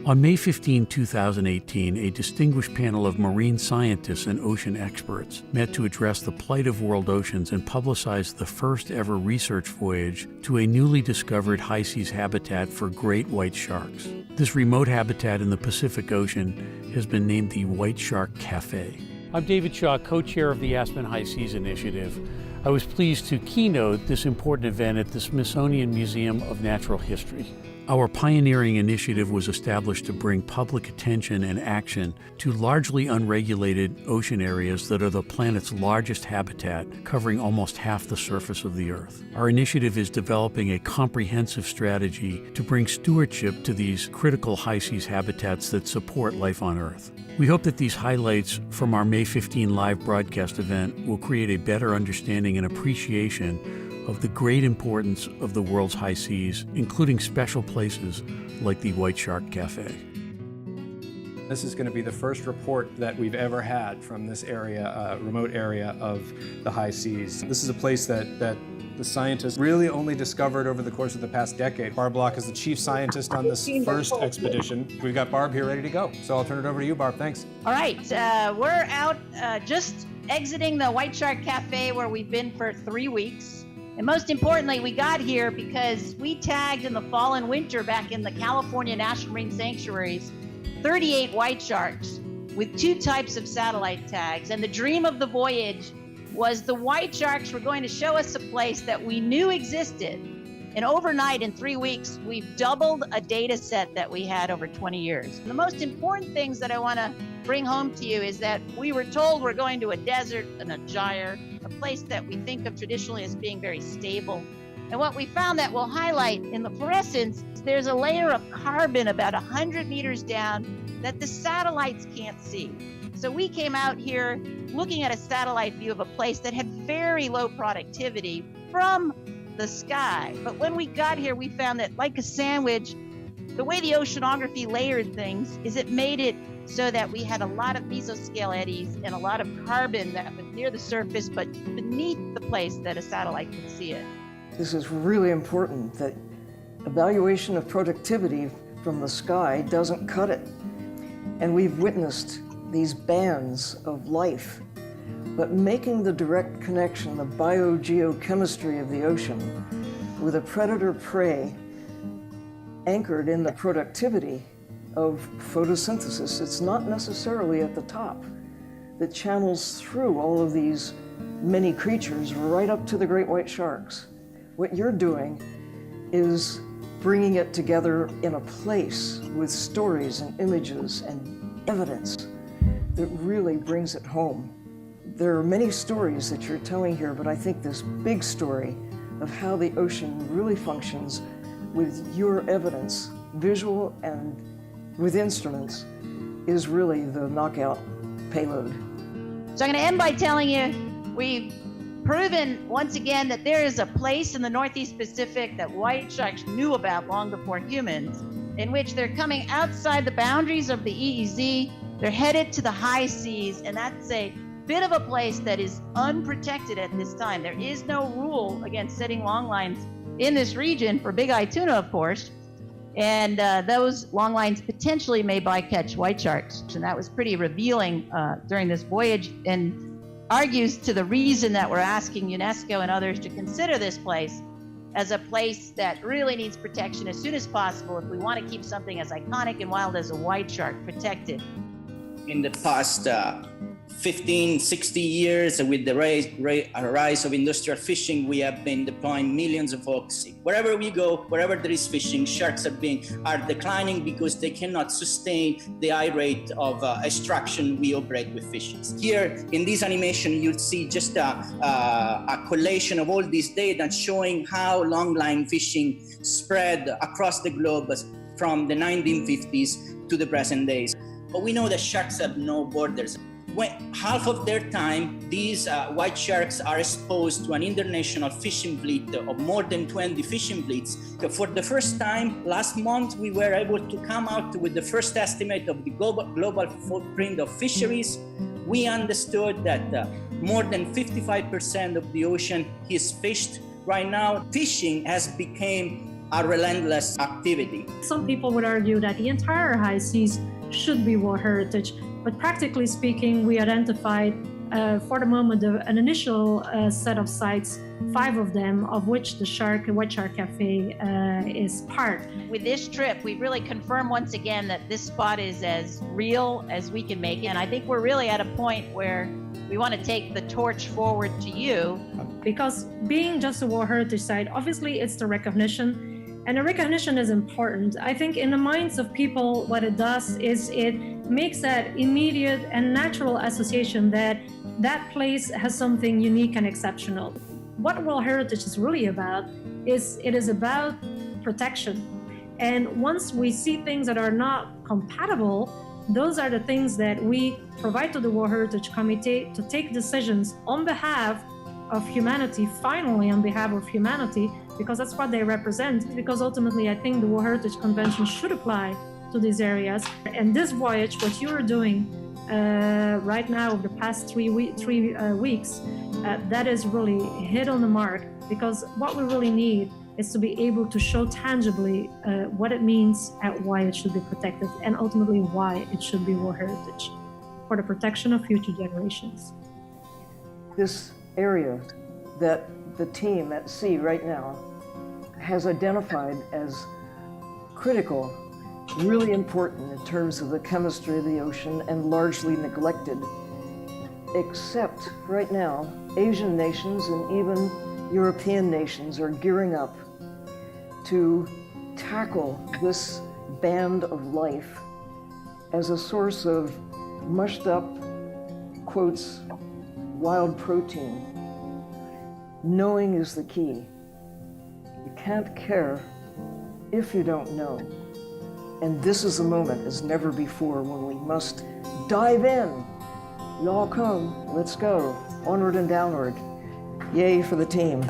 On May 15, 2018, a distinguished panel of marine scientists and ocean experts met to address the plight of world oceans and publicize the first ever research voyage to a newly discovered high seas habitat for great white sharks. This remote habitat in the Pacific Ocean has been named the White Shark Cafe. I'm David Shaw, co-chair of the Aspen High Seas Initiative. I was pleased to keynote this important event at the Smithsonian Museum of Natural History. Our pioneering initiative was established to bring public attention and action to largely unregulated ocean areas that are the planet's largest habitat, covering almost half the surface of the Earth. Our initiative is developing a comprehensive strategy to bring stewardship to these critical high seas habitats that support life on Earth. We hope that these highlights from our May 15 live broadcast event will create a better understanding and appreciation of the great importance of the world's high seas, including special places like the White Shark Cafe. This is going to be the first report that we've ever had from this area, remote area of the high seas. This is a place that the scientists really only discovered over the course of the past decade. Barb Block is the chief scientist on this first expedition. We've got Barb here ready to go. So I'll turn it over to you, Barb. Thanks. All right, we're out just exiting the White Shark Cafe where we've been for 3 weeks. And most importantly, we got here because we tagged in the fall and winter back in the California National Marine Sanctuaries 38 white sharks with 2 types of satellite tags. And the dream of the voyage was the white sharks were going to show us a place that we knew existed. And overnight, in 3 weeks, we've doubled a data set that we had over 20 years. The most important things that I want to bring home to you is that we were told we're going to a desert and a gyre, a place that we think of traditionally as being very stable. And what we found that we'll highlight in the fluorescence, there's a layer of carbon about 100 meters down that the satellites can't see. So we came out here looking at a satellite view of a place that had very low productivity from the sky. But when we got here, we found that like a sandwich, the way the oceanography layered things is it made it so that we had a lot of mesoscale eddies and a lot of carbon that was near the surface, but beneath the place that a satellite could see it. This is really important, that evaluation of productivity from the sky doesn't cut it. And we've witnessed these bands of life, but making the direct connection, the biogeochemistry of the ocean with a predator-prey anchored in the productivity of photosynthesis. It's not necessarily at the top that channels through all of these many creatures right up to the great white sharks. What you're doing is bringing it together in a place with stories and images and evidence that really brings it home. There are many stories that you're telling here, but I think this big story of how the ocean really functions with your evidence, visual and with instruments, is really the knockout payload. So I'm going to end by telling you we've proven once again that there is a place in the Northeast Pacific that white sharks knew about long before humans, in which they're coming outside the boundaries of the EEZ. They're headed to the high seas, and that's a bit of a place that is unprotected at this time. There is no rule against setting long lines in this region for big-eye tuna, of course. And those long lines potentially may bycatch white sharks. And that was pretty revealing during this voyage and argues to the reason that we're asking UNESCO and others to consider this place as a place that really needs protection as soon as possible if we want to keep something as iconic and wild as a white shark protected. In the past 15, 60 years, with the rise of industrial fishing, we have been deploying millions of hooks. Wherever we go, wherever there is fishing, sharks are declining because they cannot sustain the high rate of extraction we operate with fishes. Here in this animation, you'll see just a collation of all this data showing how longline fishing spread across the globe from the 1950s to the present days. But we know that sharks have no borders. When half of their time, these white sharks are exposed to an international fishing fleet of more than 20 fishing fleets. For the first time, last month, we were able to come out with the first estimate of the global footprint of fisheries. We understood that more than 55% of the ocean is fished. Right now, fishing has become a relentless activity. Some people would argue that the entire high seas should be World Heritage, but practically speaking, we identified for the moment an initial set of sites, 5 of them, of which the White Shark Cafe is part. With this trip, we really confirm once again that this spot is as real as we can make it. And I think we're really at a point where we want to take the torch forward to you. Because being just a World Heritage site, obviously it's the recognition, and the recognition is important. I think in the minds of people, what it does is it makes that immediate and natural association that that place has something unique and exceptional. What World Heritage is really about is it is about protection. And once we see things that are not compatible, those are the things that we provide to the World Heritage Committee to take decisions on behalf of humanity, finally on behalf of humanity, because that's what they represent. Because ultimately, I think the World Heritage Convention should apply to these areas. And this voyage, what you are doing right now over the past 3 weeks, that is really hit on the mark, because what we really need is to be able to show tangibly what it means and why it should be protected, and ultimately why it should be World Heritage for the protection of future generations. This area that the team at sea right now has identified as critical, really important in terms of the chemistry of the ocean, and largely neglected, except right now, Asian nations and even European nations are gearing up to tackle this band of life as a source of mushed up, quotes, wild protein. Knowing is the key. You can't care if you don't know. And this is a moment as never before when we must dive in. Y'all come, let's go, onward and downward. Yay for the team.